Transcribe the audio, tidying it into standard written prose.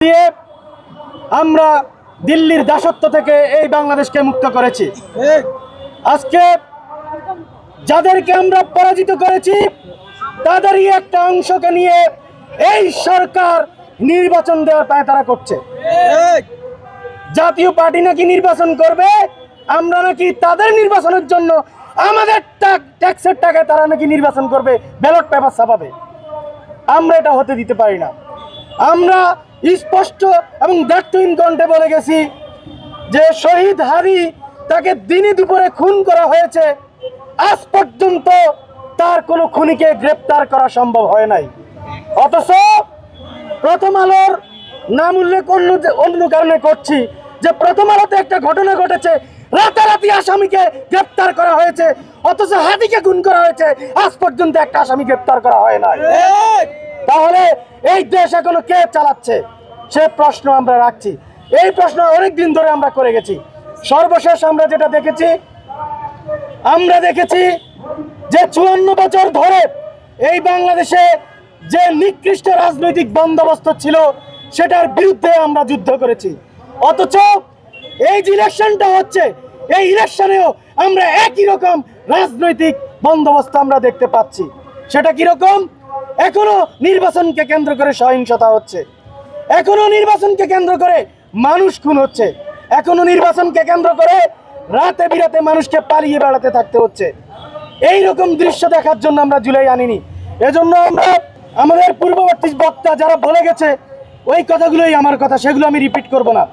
দিয়ে আমরা দিল্লির দাসত্ব থেকে এই বাংলাদেশকে মুক্ত করেছি। আজকে যাদেরকে আমরা পরাজিত করেছি তাদেরই একটা অংশকে নিয়ে এই সরকার নির্বাচন দেওয়ার পায়তারা করছে। জাতীয় পার্টি নাকি নির্বাচন করবে, আমরা নাকি তাদের নির্বাচনের জন্য আমাদের ট্যাক্সের টাকায় তারা নাকি নির্বাচন করবে, ব্যালট পেপার ছাপাবে। আমরা এটা হতে দিতে পারি না। আমরা স্পষ্ট এবং দায়িত্বহীন কণ্ঠে বলে গেছি যে শহীদ হাদি তাকে দিনে দুপুরে খুন করা হয়েছে, আজ পর্যন্ত তার কোনো খুনিকে গ্রেপ্তার করা সম্ভব হয় নাই। অথচ প্রথম আলোর নাম উল্লেখ অন্য কারণে করছি যে প্রথম আলোতে একটা ঘটনা ঘটেছে, রাতারাতি আসামিকে গ্রেপ্তার করা হয়েছে, অথচ হাদিকে খুন করা হয়েছে, আজ পর্যন্ত একটা আসামি গ্রেপ্তার করা হয় নাই। তাহলে এই দেশ এখনো কে চালাচ্ছে সে প্রশ্ন আমরা রাখছি। এই প্রশ্ন অনেক দিন ধরে আমরা করে গেছি। সর্বশেষ আমরা যেটা দেখেছি যে 54 বছর ধরে এই বাংলাদেশে যে নিকৃষ্ট রাজনৈতিক বন্দোবস্ত ছিল সেটার বিরুদ্ধে আমরা যুদ্ধ করেছি। অথচ এই যে ইলেকশনটা হচ্ছে, এই ইলেকশনেও আমরা একই রকম রাজনৈতিক বন্দোবস্ত আমরা দেখতে পাচ্ছি। সেটা কিরকম? এখনো নির্বাচনকে কেন্দ্র করে সহিংসতা হচ্ছে, এখনো নির্বাচনকে কেন্দ্র করে মানুষ খুন হচ্ছে, এখনো নির্বাচনকে কেন্দ্র করে রাতে বিরাতে মানুষকে পালিয়ে বেড়াতে থাকতে হচ্ছে। এই রকম দৃশ্য দেখার জন্য আমরা জুলাই আনিনি। এজন্য আমরা আমাদের পূর্ববর্তী বক্তা যারা বলে গেছে ওই কথাগুলোই আমার কথা, সেগুলো আমি রিপিট করব না।